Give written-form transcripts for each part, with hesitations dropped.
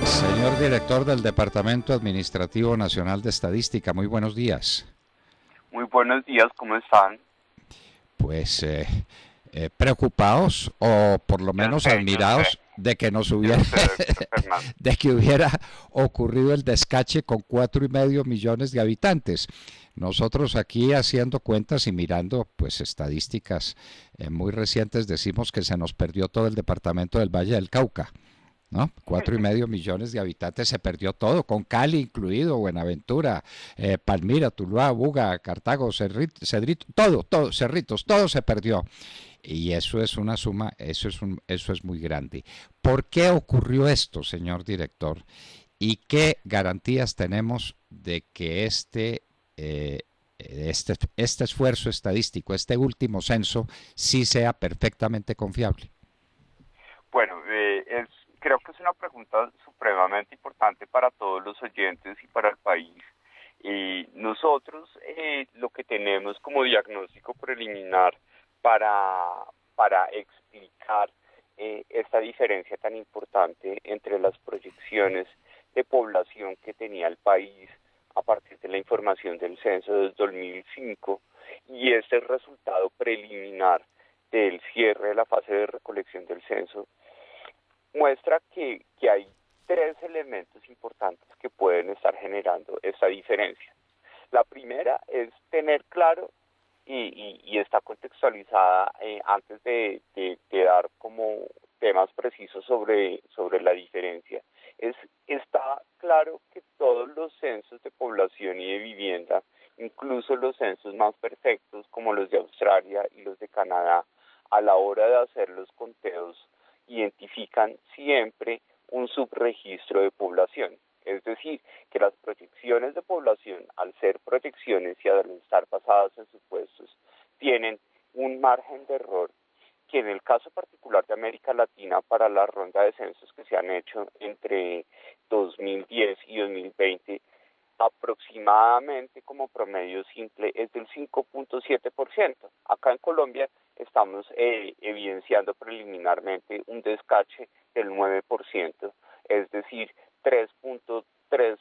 Señor director del Departamento Administrativo Nacional de Estadística, muy buenos días. Muy buenos días, ¿cómo están? Pues preocupados o por lo menos Yo sé, admirados de que nos yo hubiera sé, doctor Fernando. de que hubiera ocurrido el descache con 4,5 millones de habitantes. Nosotros aquí haciendo cuentas y mirando pues estadísticas muy recientes decimos que se nos perdió todo el departamento del Valle del Cauca. ¿No? 4,5 millones de habitantes, se perdió todo, con Cali incluido, Buenaventura, Palmira, Tuluá, Buga, Cartago, Cedrito, todo, Cerritos, todo se perdió. Y eso es una suma, eso es muy grande. ¿Por qué ocurrió esto, señor director? ¿Y qué garantías tenemos de que este esfuerzo estadístico, este último censo, sí sea perfectamente confiable? Bueno, creo que es una pregunta supremamente importante para todos los oyentes y para el país. Nosotros lo que tenemos como diagnóstico preliminar para, para explicar esta diferencia tan importante entre las proyecciones de población que tenía el país a partir de la información del censo de 2005 y este resultado preliminar del cierre de la fase de recolección del censo muestra que hay tres elementos importantes que pueden estar generando esta diferencia. La primera es tener claro y está contextualizada antes de dar como temas precisos sobre la diferencia. Está claro que todos los censos de población y de vivienda, incluso los censos más perfectos como los de Australia y los de Canadá, a la hora de hacer los conteos, identifican siempre un subregistro de población. Es decir, que las proyecciones de población, al ser proyecciones y al estar basadas en supuestos, tienen un margen de error que en el caso particular de América Latina, para la ronda de censos que se han hecho entre 2010 y 2020, aproximadamente como promedio simple es del 5.7%. Acá en Colombia estamos evidenciando preliminarmente un descache del 9%, es decir, 3.3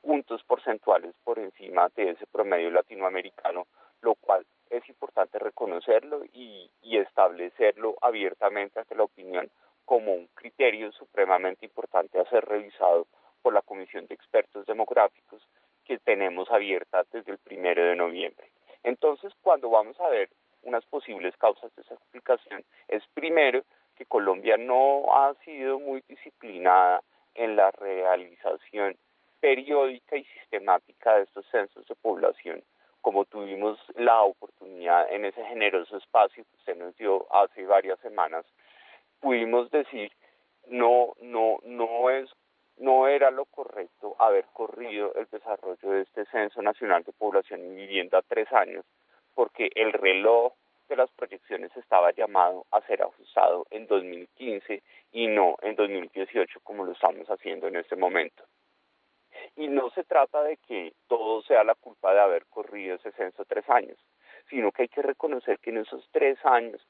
puntos porcentuales por encima de ese promedio latinoamericano, lo cual es importante reconocerlo y establecerlo abiertamente ante la opinión como un criterio supremamente importante a ser revisado por la Comisión de Expertos Demográficos que tenemos abierta desde el 1 de noviembre. Entonces, cuando vamos a ver unas posibles causas de esa explicación, es primero que Colombia no ha sido muy disciplinada en la realización periódica y sistemática de estos censos de población, como tuvimos la oportunidad en ese generoso espacio que usted nos dio hace varias semanas, pudimos decir no era lo correcto haber corrido el desarrollo de este Censo Nacional de Población y Vivienda 3 años, porque el reloj de las proyecciones estaba llamado a ser ajustado en 2015 y no en 2018 como lo estamos haciendo en este momento. Y no se trata de que todo sea la culpa de haber corrido ese censo 3 años, sino que hay que reconocer que en esos 3 años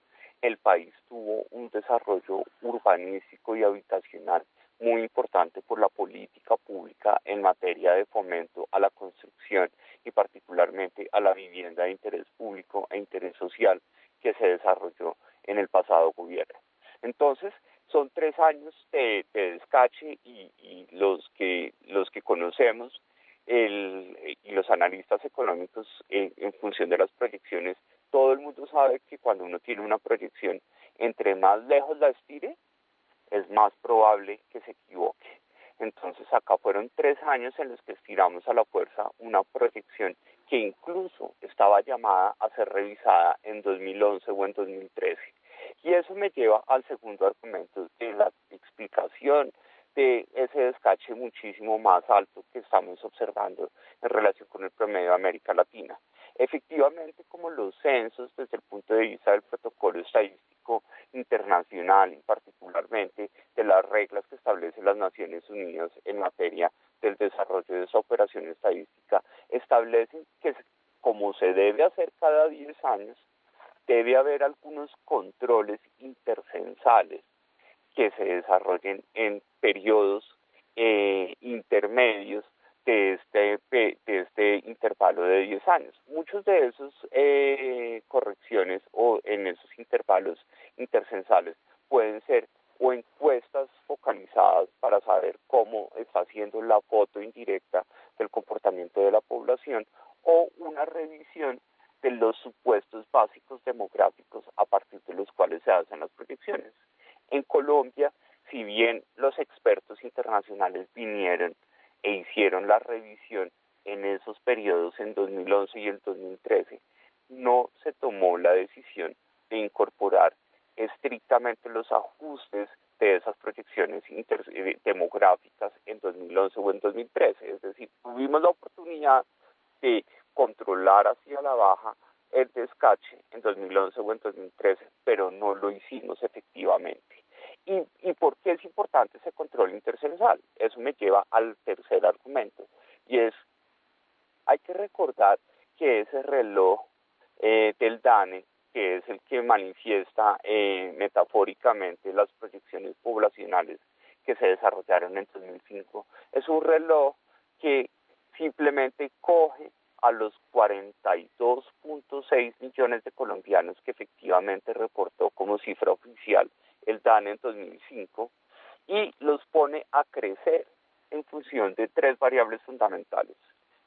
el país tuvo un desarrollo urbanístico y habitacional muy importante por la política pública en materia de fomento a la construcción y particularmente a la vivienda de interés público e interés social que se desarrolló en el pasado gobierno. Entonces, son 3 años de descache y los que conocemos y los analistas económicos en función de las proyecciones, todo el mundo sabe que cuando uno tiene una proyección, entre más lejos la estire, es más probable que se equivoque. Entonces acá fueron 3 años en los que estiramos a la fuerza una proyección que incluso estaba llamada a ser revisada en 2011 o en 2013. Y eso me lleva al segundo argumento de la explicación de ese descache muchísimo más alto que estamos observando en relación con el promedio de América Latina. Efectivamente, como los censos desde el punto de vista del protocolo estadístico internacional y particularmente de las reglas que establecen las Naciones Unidas en materia del desarrollo de esa operación estadística, establecen que como se debe hacer cada 10 años, debe haber algunos controles intercensales que se desarrollen en periodos intermedios de este intervalo de 10 años. Muchos de esos correcciones o en esos intervalos intercensales pueden ser o encuestas focalizadas para saber cómo está haciendo la foto indirecta del comportamiento de la población o una revisión de los supuestos básicos demográficos a partir de los cuales se hacen las proyecciones. En Colombia, si bien los expertos internacionales vinieron e hicieron la revisión en esos periodos en 2011 y el 2013, no se tomó la decisión de incorporar estrictamente los ajustes de esas proyecciones demográficas en 2011 o en 2013. Es decir, tuvimos la oportunidad de controlar hacia la baja el descache en 2011 o en 2013, pero no lo hicimos efectivamente. ¿Y por qué es importante ese control intercensal? Eso me lleva al tercer argumento, y es, hay que recordar que ese reloj del DANE, que es el que manifiesta metafóricamente las proyecciones poblacionales que se desarrollaron en 2005, es un reloj que simplemente coge a los 42.6 millones de colombianos que efectivamente reportó como cifra oficial el DANE en 2005 y los pone a crecer en función de tres variables fundamentales: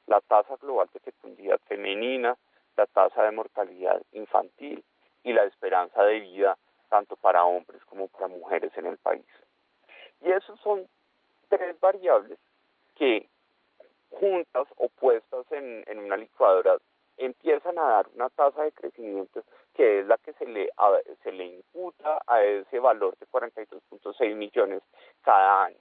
la tasa global de fecundidad femenina, la tasa de mortalidad infantil y la esperanza de vida tanto para hombres como para mujeres en el país. Y esos son tres variables que juntas o puestas en una licuadora empiezan a dar una tasa de crecimiento que es la que se le imputa a ese valor de 42.6 millones cada año.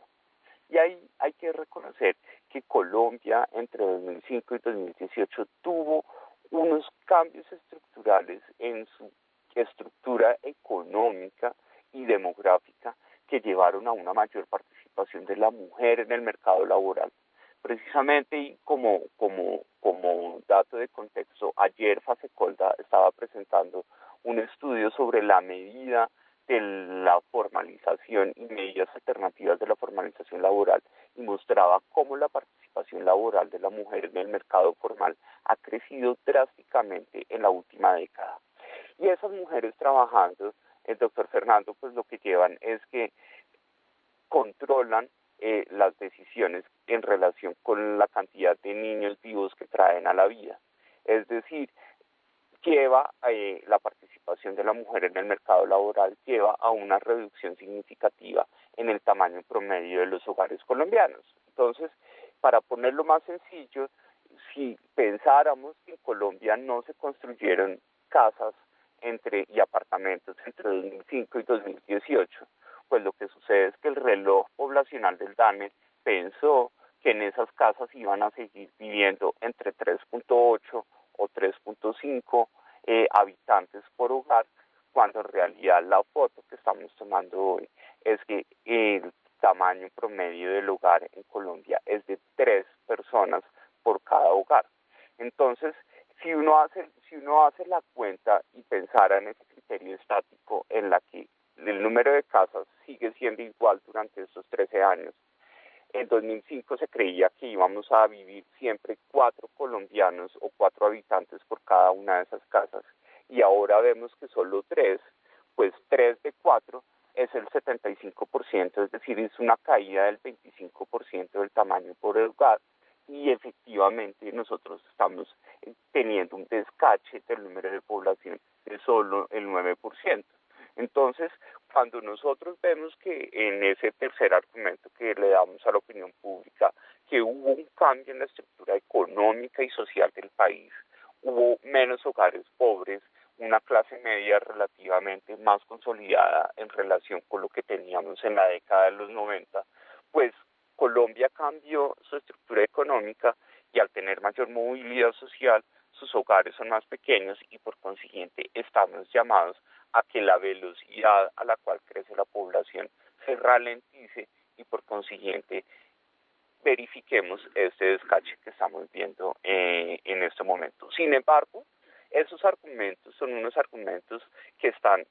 Y ahí hay que reconocer que Colombia entre 2005 y 2018 tuvo unos cambios estructurales en su estructura económica y demográfica que llevaron a una mayor participación de la mujer en el mercado laboral. Precisamente, y como dato de contexto, ayer Fasecolda estaba presentando un estudio sobre la medida de la formalización y medidas alternativas de la formalización laboral y mostraba cómo la participación laboral de la mujer en el mercado formal ha crecido drásticamente en la última década. Y esas mujeres trabajando, el doctor Fernando, pues lo que llevan es que controlan las decisiones en relación con la cantidad de niños vivos que traen a la vida. Es decir, lleva la participación de la mujer en el mercado laboral, lleva a una reducción significativa en el tamaño promedio de los hogares colombianos. Entonces, para ponerlo más sencillo, si pensáramos que en Colombia no se construyeron casas y apartamentos entre 2005 y 2018, pues lo que sucede es que el reloj poblacional del DANE pensó que en esas casas iban a seguir viviendo entre 3.8 o 3.5 habitantes por hogar, cuando en realidad la foto que estamos tomando hoy es que el tamaño promedio del hogar en Colombia es de 3 personas por cada hogar. Entonces, si uno hace la cuenta y pensara en ese criterio estático en la que el número de casas sigue siendo igual durante estos 13 años. En 2005 se creía que íbamos a vivir siempre 4 colombianos o 4 habitantes por cada una de esas casas. Y ahora vemos que solo 3, pues 3 de 4 es el 75%, es decir, es una caída del 25% del tamaño por hogar. Y efectivamente nosotros estamos teniendo un descache del número de población de solo el 9%. Entonces, cuando nosotros vemos que en ese tercer argumento que le damos a la opinión pública, que hubo un cambio en la estructura económica y social del país, hubo menos hogares pobres, una clase media relativamente más consolidada en relación con lo que teníamos en la década de los 90, pues Colombia cambió su estructura económica y al tener mayor movilidad social, sus hogares son más pequeños y por consiguiente estamos llamados a que la velocidad a la cual crece la población se ralentice y por consiguiente verifiquemos este descache que estamos viendo en este momento. Sin embargo, esos argumentos son unos argumentos que están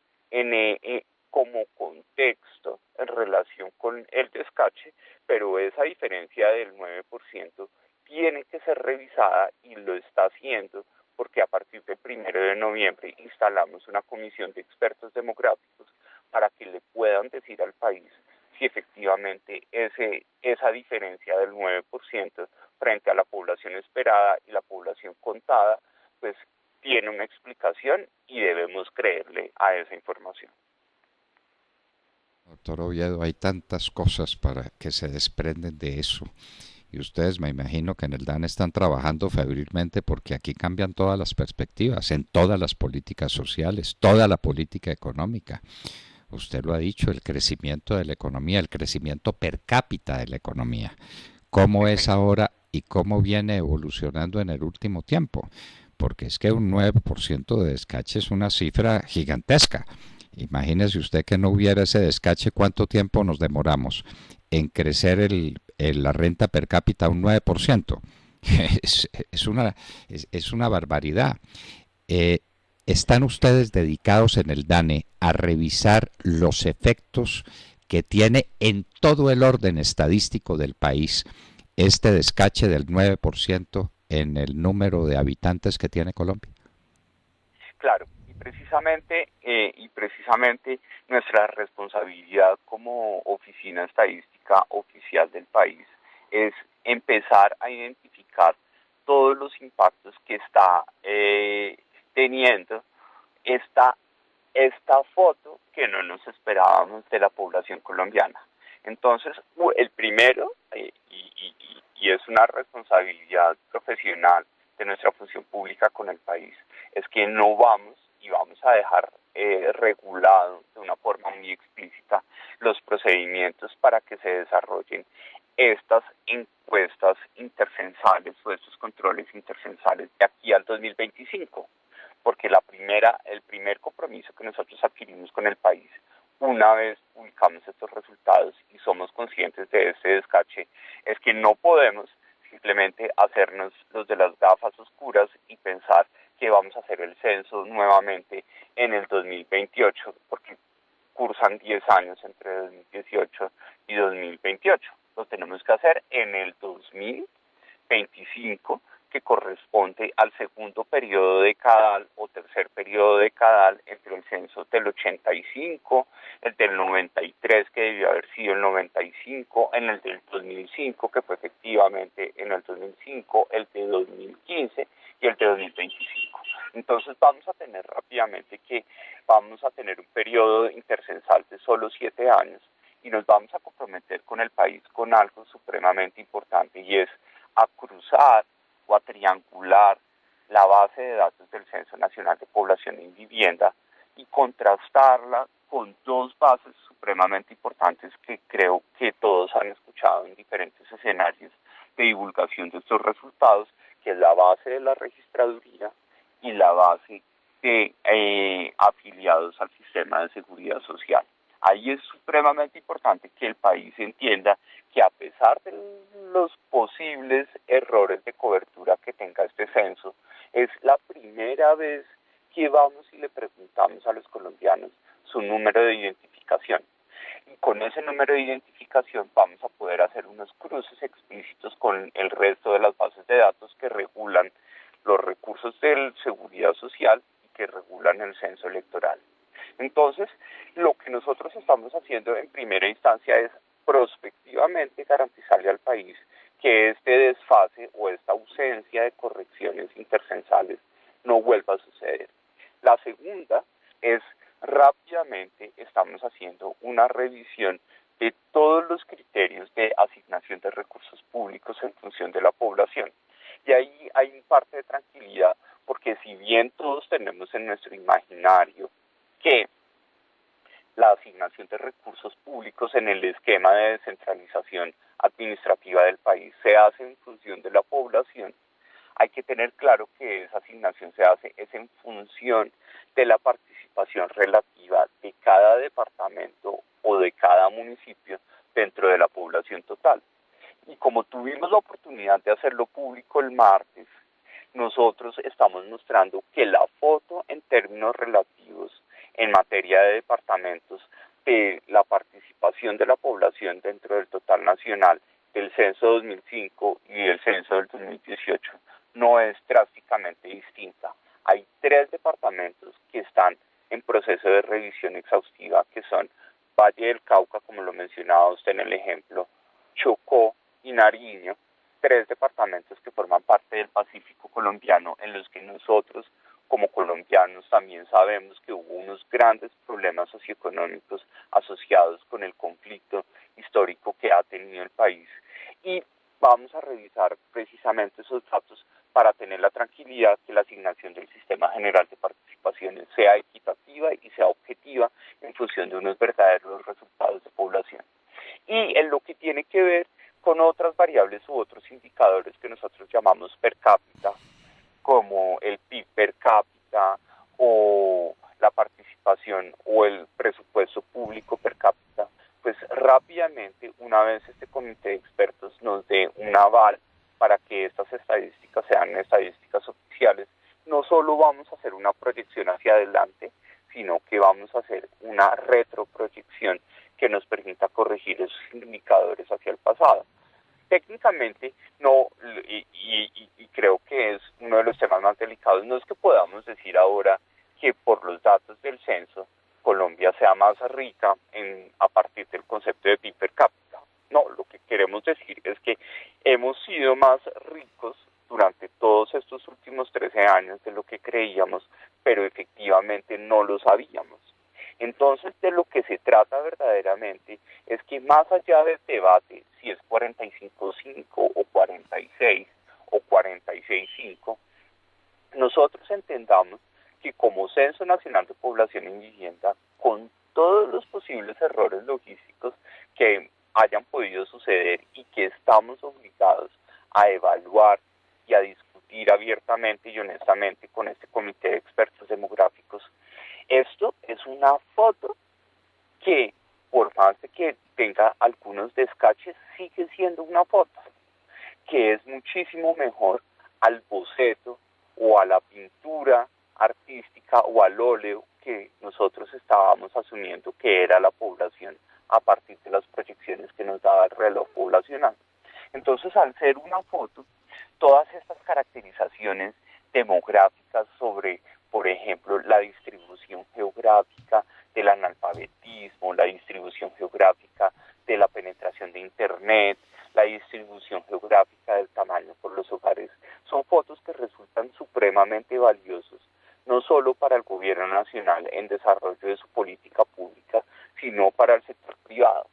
como contexto en relación con el descache, pero esa diferencia del 9% tiene que ser revisada y lo está haciendo porque a partir del 1 de noviembre instalamos una comisión de expertos demográficos para que le puedan decir al país si efectivamente esa diferencia del 9% frente a la población esperada y la población contada, pues tiene una explicación y debemos creerle a esa información. Doctor Oviedo, hay tantas cosas para que se desprenden de eso. Y ustedes me imagino que en el DAN están trabajando febrilmente porque aquí cambian todas las perspectivas, en todas las políticas sociales, toda la política económica. Usted lo ha dicho, el crecimiento de la economía, el crecimiento per cápita de la economía. ¿Cómo es ahora y cómo viene evolucionando en el último tiempo? Porque es que un 9% de descache es una cifra gigantesca. Imagínese usted que no hubiera ese descache, ¿cuánto tiempo nos demoramos en crecer la renta per cápita un 9%? Es una barbaridad. ¿Están ustedes dedicados en el DANE a revisar los efectos que tiene en todo el orden estadístico del país este descache del 9% en el número de habitantes que tiene Colombia? Claro, y precisamente nuestra responsabilidad como oficina estadística oficial del país es empezar a identificar todos los impactos que está teniendo esta foto que no nos esperábamos de la población colombiana. Entonces, el primero, y es una responsabilidad profesional de nuestra función pública con el país, es que no vamos a dejar regulado de una forma muy explícita los procedimientos para que se desarrollen estas encuestas intercensales o estos controles intercensales de aquí al 2025, porque el primer compromiso que nosotros adquirimos con el país, una vez publicamos estos resultados y somos conscientes de este descache, es que no podemos simplemente hacernos los de las gafas oscuras y pensar que vamos a hacer el censo nuevamente en el 2028, porque cursan 10 años entre 2018 y 2028. Lo tenemos que hacer en el 2025, que corresponde al segundo periodo decadal o tercer periodo decadal entre el censo del 85, el del 93, que debió haber sido el 95, en el del 2005, que fue efectivamente en el 2005, el de 2015 y el de 2025. Entonces vamos a tener un periodo intercensal de solo 7 años y nos vamos a comprometer con el país con algo supremamente importante, y es a cruzar o a triangular la base de datos del Censo Nacional de Población y Vivienda y contrastarla con dos bases supremamente importantes que creo que todos han escuchado en diferentes escenarios de divulgación de estos resultados, que es la base de la registraduría y la base de afiliados al sistema de seguridad social. Ahí es supremamente importante que el país entienda que a pesar de los posibles errores de cobertura que tenga este censo, es la primera vez que vamos y le preguntamos a los colombianos su número de identificación. Y con ese número de identificación vamos a poder hacer unos cruces explícitos con el resto de las bases de datos que regulan los recursos de seguridad social y que regulan el censo electoral. Entonces, lo que nosotros estamos haciendo en primera instancia es prospectivamente garantizarle al país que este desfase o esta ausencia de correcciones intercensales no vuelva a suceder. La segunda es rápidamente estamos haciendo una revisión de todos los criterios de asignación de recursos públicos en función de la población. Y ahí hay un parte de tranquilidad, porque si bien todos tenemos en nuestro imaginario que la asignación de recursos públicos en el esquema de descentralización administrativa del país se hace en función de la población, hay que tener claro que esa asignación se hace es en función de la participación relativa de cada departamento o de cada municipio dentro de la población total. Y como tuvimos la oportunidad de hacerlo público el martes, nosotros estamos mostrando que la foto en términos relativos en materia de departamentos de la participación de la población dentro del total nacional del censo 2005 y del censo del 2018 no es drásticamente distinta. Hay 3 departamentos que están en proceso de revisión exhaustiva, que son Valle del Cauca, como lo mencionaba usted en el ejemplo, Chocó y Nariño, 3 departamentos que forman parte del Pacífico colombiano, en los que nosotros como colombianos también sabemos que hubo unos grandes problemas socioeconómicos asociados con el conflicto histórico que ha tenido el país. Y vamos a revisar precisamente esos datos para tener la tranquilidad que la asignación del Sistema General de Participaciones sea equitativa y sea objetiva en función de unos verdaderos resultados de población. Y en lo que tiene que ver con otras variables u otros indicadores que nosotros llamamos per cápita, como el PIB per cápita o la participación o el presupuesto público per cápita, pues rápidamente, una vez este comité de expertos nos dé un aval para que estas estadísticas sean estadísticas oficiales, no solo vamos a hacer una proyección hacia adelante, sino que vamos a hacer una retroproyección que nos permita corregir esos indicadores hacia el pasado. Técnicamente, no, y creo que es uno de los temas más delicados, no es que podamos decir ahora que por los datos del censo Colombia sea más rica a partir del concepto de PIB per cápita. No, lo que queremos decir es que hemos sido más ricos durante todos estos últimos 13 años de lo que creíamos, pero efectivamente no lo sabíamos. Entonces, de lo que se trata verdaderamente es que más allá del debate, si es 45.5 o 46 o 46.5, nosotros entendamos que como Censo Nacional de Población y Vivienda, con todos los posibles errores logísticos que hayan podido suceder y que estamos obligados a evaluar y a discutir abiertamente y honestamente con este comité de expertos demográficos, esto es una foto que, por más de que tenga algunos descaches, sigue siendo una foto, que es muchísimo mejor al boceto o a la pintura artística o al óleo que nosotros estábamos asumiendo que era la población a partir de las proyecciones que nos daba el reloj poblacional. Entonces, al ser una foto, todas estas caracterizaciones demográficas sobre, por ejemplo, la distribución geográfica del analfabetismo, la distribución geográfica de la penetración de Internet, la distribución geográfica del tamaño por los hogares, son fotos que resultan supremamente valiosos, no solo para el gobierno nacional en desarrollo de su política pública, sino para el sector privado.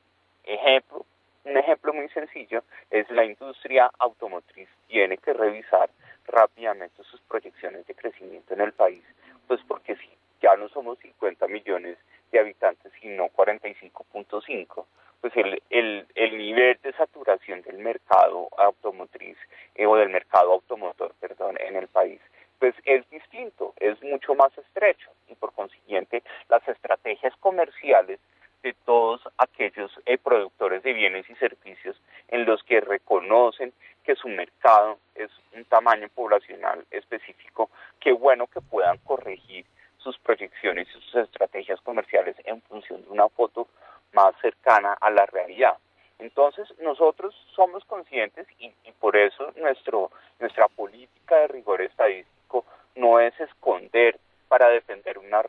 Un ejemplo muy sencillo es la industria automotriz. Tiene que revisar rápidamente sus proyecciones de crecimiento en el país, pues porque si ya no somos 50 millones de habitantes, sino 45.5, pues el nivel de saturación del mercado automotriz o del mercado automotor, en el país, pues es distinto, es mucho más estrecho y por consiguiente las estrategias comerciales de todos aquellos productores de bienes y servicios en los que reconocen que su mercado es un tamaño poblacional específico, qué bueno que puedan corregir sus proyecciones y sus estrategias comerciales en función de una foto más cercana a la realidad. Entonces, nosotros somos conscientes y por eso nuestra política de rigor estadístico no es esconder para defender una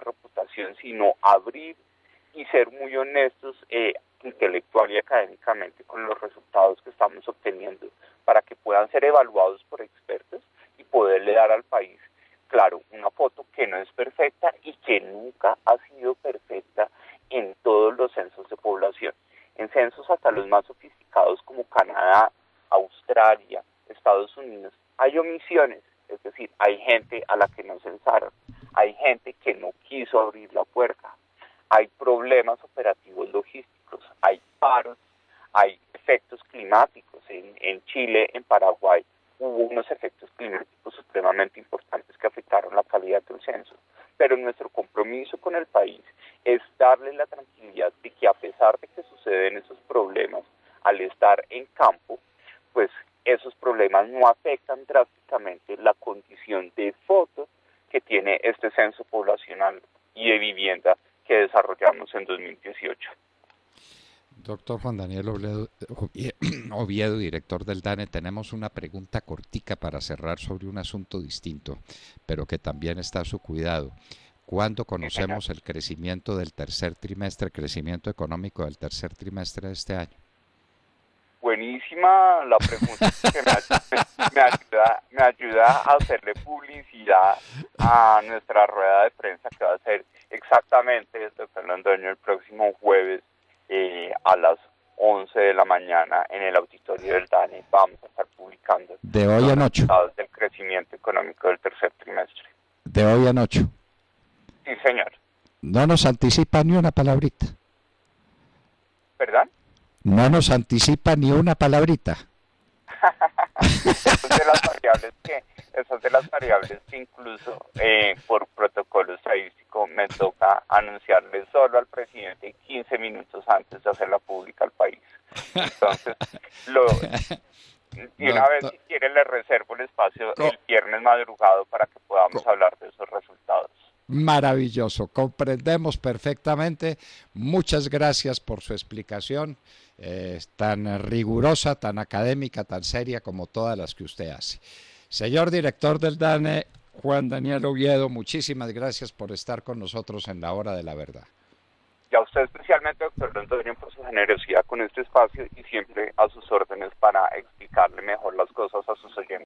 reputación, sino abrir y ser muy honestos intelectual y académicamente con los resultados que estamos obteniendo para que puedan ser evaluados por expertos y poderle dar al país, claro, una foto que no es perfecta y que nunca ha sido perfecta en todos los censos de población. En censos hasta los más sofisticados como Canadá, Australia, Estados Unidos, hay omisiones, es decir, hay gente a la que no censaron, hay gente que no quiso abrir la puerta, hay problemas operativos logísticos, hay paros, hay efectos climáticos. En Chile, en Paraguay, hubo unos efectos climáticos supremamente importantes que afectaron la calidad del censo. Pero nuestro compromiso con el país es darle la tranquilidad de que a pesar de que suceden esos problemas, al estar en campo, pues esos problemas no afectan drásticamente la condición de foto que tiene este censo poblacional y de vivienda que desarrollamos en 2018. Doctor Juan Daniel Oviedo, director del DANE, tenemos una pregunta cortica para cerrar sobre un asunto distinto, pero que también está a su cuidado. ¿Cuándo Sí, señor. conocemos el crecimiento del tercer trimestre, el crecimiento económico del tercer trimestre de este año? Buenísima la pregunta porque me ayuda a hacerle publicidad a nuestra rueda de prensa que va a ser exactamente, doctor Londoño, el próximo jueves a las 11 de la mañana en el auditorio del DANE. Vamos a estar publicando De hoy los en 8. resultados del crecimiento económico del tercer trimestre. De hoy en 8. Sí, señor. No nos anticipa ni una palabrita. ¿Verdad? No nos anticipa ni una palabrita. Esas de las variables que incluso por protocolo estadístico me toca anunciarle solo al presidente 15 minutos antes de hacerla pública al país. Entonces, y una vez si quiere le reservo el espacio el viernes madrugado para que podamos hablar de esos resultados. Maravilloso, comprendemos perfectamente. Muchas gracias por su explicación, tan rigurosa, tan académica, tan seria como todas las que usted hace. Señor director del DANE, Juan Daniel Oviedo, muchísimas gracias por estar con nosotros en la hora de la verdad. Y a usted especialmente, doctor Londoño, por su generosidad con este espacio y siempre a sus órdenes para explicarle mejor las cosas a sus oyentes.